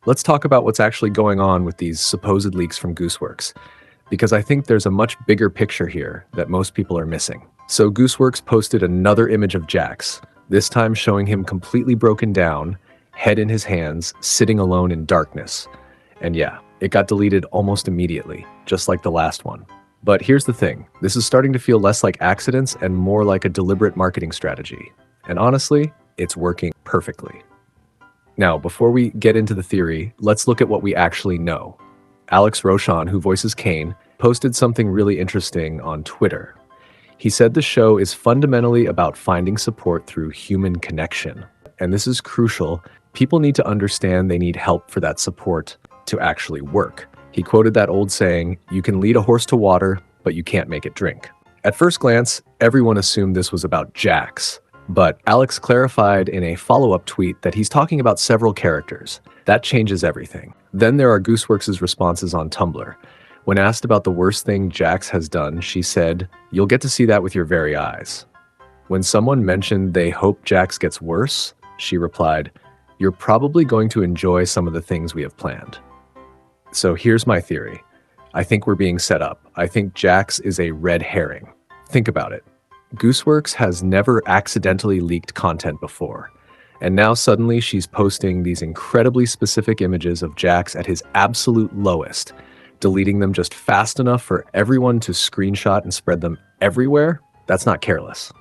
let's talk about what's actually going on with these supposed leaks from Gooseworx, because I think there's a much bigger picture here that most people are missing. So Gooseworx posted another image of Jax, this time showing him completely broken down, head in his hands, sitting alone in darkness. And yeah, it got deleted almost immediately, just like the last one. But here's the thing, this is starting to feel less like accidents and more like a deliberate marketing strategy. And honestly, it's working perfectly. Now, before we get into the theory, let's look at what we actually know. Alex Rochon, who voices Caine, posted something really interesting on Twitter. He said the show is fundamentally about finding support through human connection. And this is crucial. People need to understand they need help for that support to actually work. He quoted that old saying, "You can lead a horse to water, but you can't make it drink." At first glance, everyone assumed this was about Jax, but Alex clarified in a follow-up tweet that he's talking about several characters. That changes everything. Then there are Gooseworx's responses on Tumblr. When asked about the worst thing Jax has done, she said, "You'll get to see that with your very eyes." When someone mentioned they hope Jax gets worse, she replied, "You're probably going to enjoy some of the things we have planned." So here's my theory. I think we're being set up. I think Jax is a red herring. Think about it. Gooseworx has never accidentally leaked content before. And now suddenly she's posting these incredibly specific images of Jax at his absolute lowest, deleting them just fast enough for everyone to screenshot and spread them everywhere. That's not careless.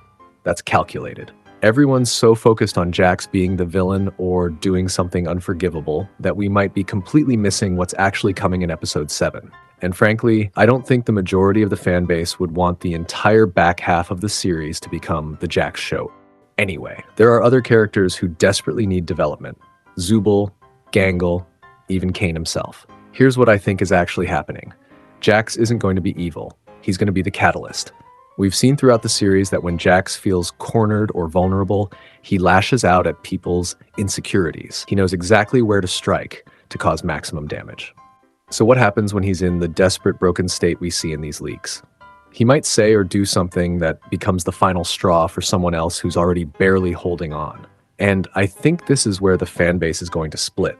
That's calculated. Everyone's so focused on Jax being the villain or doing something unforgivable that we might be completely missing what's actually coming in episode 7. And frankly, I don't think the majority of the fan base would want the entire back half of the series to become the Jax show. Anyway, there are other characters who desperately need development. Zooble, Gangle, even Caine himself. Here's what I think is actually happening. Jax isn't going to be evil. He's going to be the catalyst. We've seen throughout the series that when Jax feels cornered or vulnerable, he lashes out at people's insecurities. He knows exactly where to strike to cause maximum damage. So what happens when he's in the desperate, broken state we see in these leaks? He might say or do something that becomes the final straw for someone else who's already barely holding on. And I think this is where the fan base is going to split,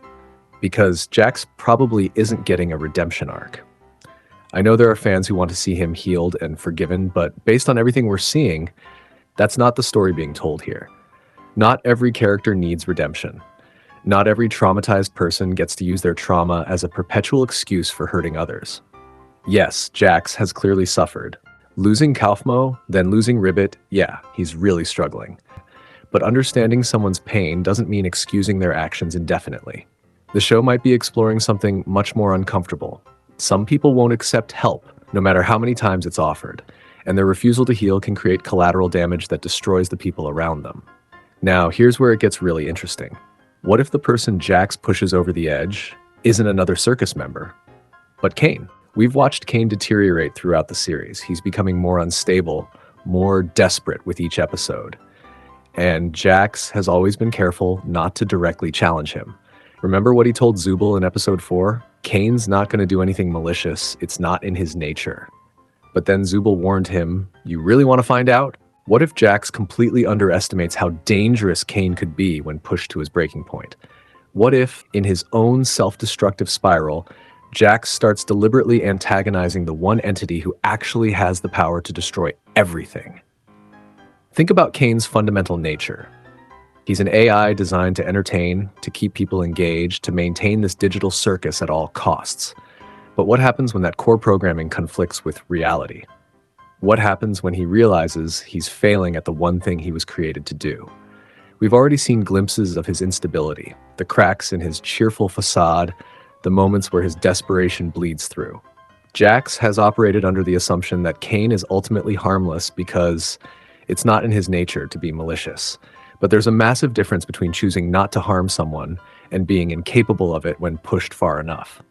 because Jax probably isn't getting a redemption arc. I know there are fans who want to see him healed and forgiven, but based on everything we're seeing, that's not the story being told here. Not every character needs redemption. Not every traumatized person gets to use their trauma as a perpetual excuse for hurting others. Yes, Jax has clearly suffered. Losing Kaufmo, then losing Ribbit, yeah, he's really struggling. But understanding someone's pain doesn't mean excusing their actions indefinitely. The show might be exploring something much more uncomfortable. Some people won't accept help, no matter how many times it's offered, and their refusal to heal can create collateral damage that destroys the people around them. Now, here's where it gets really interesting. What if the person Jax pushes over the edge isn't another circus member, but Caine? We've watched Caine deteriorate throughout the series. He's becoming more unstable, more desperate with each episode. And Jax has always been careful not to directly challenge him. Remember what he told Zooble in episode 4? Caine's not going to do anything malicious. It's not in his nature. But then Zooble warned him, "You really want to find out?" What if Jax completely underestimates how dangerous Caine could be when pushed to his breaking point? What if, in his own self-destructive spiral, Jax starts deliberately antagonizing the one entity who actually has the power to destroy everything? Think about Caine's fundamental nature. He's an AI designed to entertain, to keep people engaged, to maintain this digital circus at all costs. But what happens when that core programming conflicts with reality? What happens when he realizes he's failing at the one thing he was created to do? We've already seen glimpses of his instability, the cracks in his cheerful facade, the moments where his desperation bleeds through. Jax has operated under the assumption that Caine is ultimately harmless because it's not in his nature to be malicious. But there's a massive difference between choosing not to harm someone and being incapable of it when pushed far enough.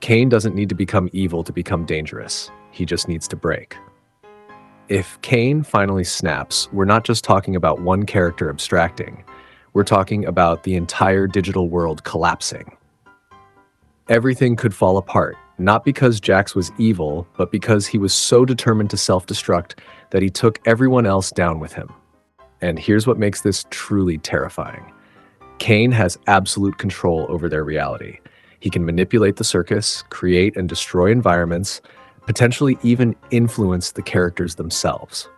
Caine doesn't need to become evil to become dangerous. He just needs to break. If Caine finally snaps, we're not just talking about one character abstracting. We're talking about the entire digital world collapsing. Everything could fall apart, not because Jax was evil, but because he was so determined to self-destruct that he took everyone else down with him. And here's what makes this truly terrifying. Caine has absolute control over their reality. He can manipulate the circus, create and destroy environments, potentially even influence the characters themselves.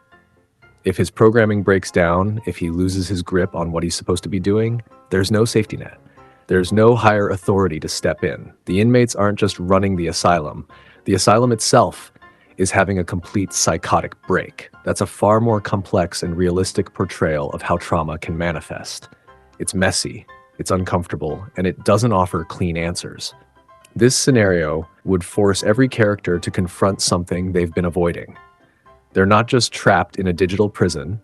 If his programming breaks down, if he loses his grip on what he's supposed to be doing, there's no safety net. There's no higher authority to step in. The inmates aren't just running the asylum itself is having a complete psychotic break. That's a far more complex and realistic portrayal of how trauma can manifest. It's messy, it's uncomfortable, and it doesn't offer clean answers. This scenario would force every character to confront something they've been avoiding. They're not just trapped in a digital prison,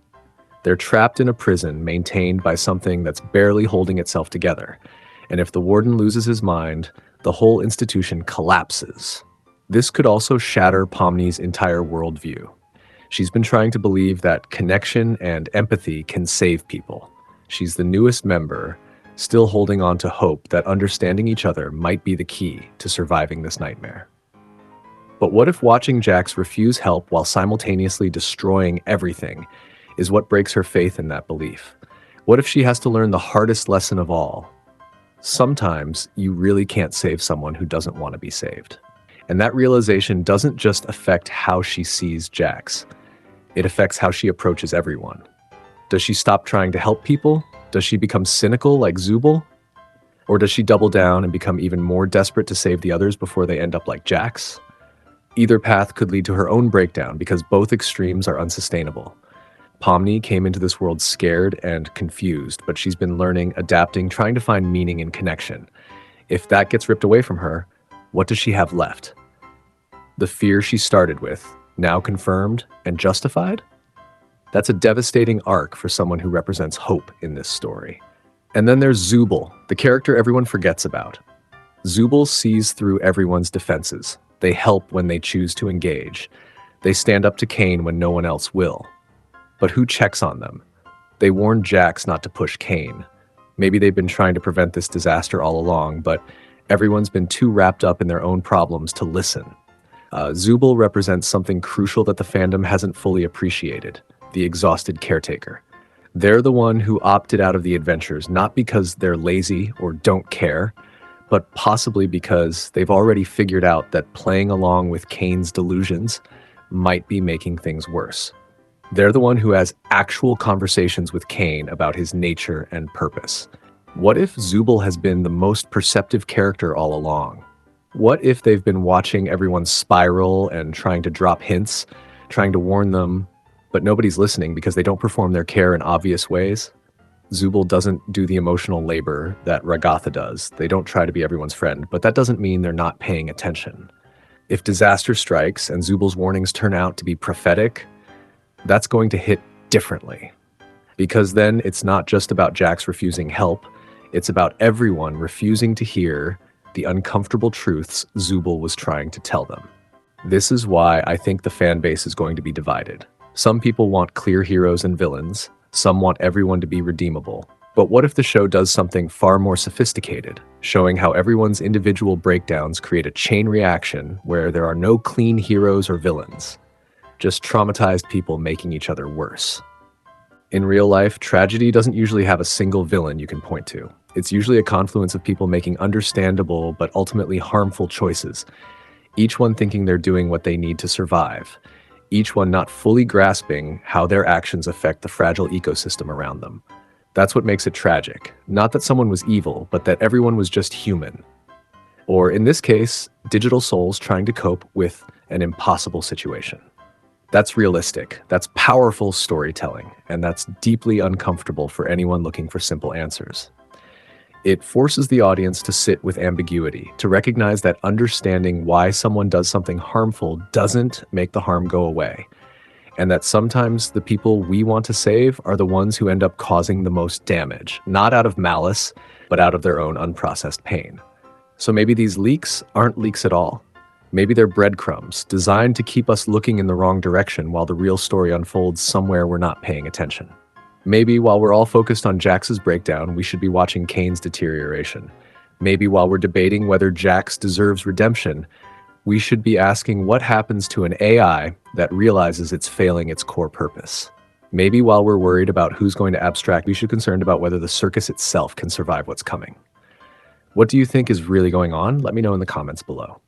they're trapped in a prison maintained by something that's barely holding itself together. And if the warden loses his mind, the whole institution collapses. This could also shatter Pomni's entire worldview. She's been trying to believe that connection and empathy can save people. She's the newest member, still holding on to hope that understanding each other might be the key to surviving this nightmare. But what if watching Jax refuse help while simultaneously destroying everything is what breaks her faith in that belief? What if she has to learn the hardest lesson of all? Sometimes you really can't save someone who doesn't want to be saved. And that realization doesn't just affect how she sees Jax. It affects how she approaches everyone. Does she stop trying to help people? Does she become cynical like Zooble? Or does she double down and become even more desperate to save the others before they end up like Jax? Either path could lead to her own breakdown because both extremes are unsustainable. Pomni came into this world scared and confused, but she's been learning, adapting, trying to find meaning and connection. If that gets ripped away from her, what does she have left? The fear she started with, now confirmed and justified? That's a devastating arc for someone who represents hope in this story. And then there's Zooble, the character everyone forgets about. Zooble sees through everyone's defenses. They help when they choose to engage. They stand up to Caine when no one else will. But who checks on them? They warned Jax not to push Caine. Maybe they've been trying to prevent this disaster all along, but everyone's been too wrapped up in their own problems to listen. Zooble represents something crucial that the fandom hasn't fully appreciated: the exhausted caretaker. They're the one who opted out of the adventures, not because they're lazy or don't care, but possibly because they've already figured out that playing along with Caine's delusions might be making things worse. They're the one who has actual conversations with Caine about his nature and purpose. What if Zooble has been the most perceptive character all along? What if they've been watching everyone spiral and trying to drop hints, trying to warn them, but nobody's listening because they don't perform their care in obvious ways? Zooble doesn't do the emotional labor that Ragatha does. They don't try to be everyone's friend, but that doesn't mean they're not paying attention. If disaster strikes and Zooble's warnings turn out to be prophetic, that's going to hit differently. Because then it's not just about Jax refusing help, it's about everyone refusing to hear the uncomfortable truths Zooble was trying to tell them. This is why I think the fan base is going to be divided. Some people want clear heroes and villains, some want everyone to be redeemable. But what if the show does something far more sophisticated, showing how everyone's individual breakdowns create a chain reaction where there are no clean heroes or villains, just traumatized people making each other worse? In real life, tragedy doesn't usually have a single villain you can point to. It's usually a confluence of people making understandable but ultimately harmful choices, each one thinking they're doing what they need to survive, each one not fully grasping how their actions affect the fragile ecosystem around them. That's what makes it tragic. Not that someone was evil, but that everyone was just human. Or in this case, digital souls trying to cope with an impossible situation. That's realistic, that's powerful storytelling, and that's deeply uncomfortable for anyone looking for simple answers. It forces the audience to sit with ambiguity, to recognize that understanding why someone does something harmful doesn't make the harm go away, and that sometimes the people we want to save are the ones who end up causing the most damage, not out of malice, but out of their own unprocessed pain. So maybe these leaks aren't leaks at all. Maybe they're breadcrumbs designed to keep us looking in the wrong direction while the real story unfolds somewhere we're not paying attention. Maybe while we're all focused on Jax's breakdown, we should be watching Caine's deterioration. Maybe while we're debating whether Jax deserves redemption, we should be asking what happens to an AI that realizes it's failing its core purpose. Maybe while we're worried about who's going to abstract, we should be concerned about whether the circus itself can survive what's coming. What do you think is really going on? Let me know in the comments below.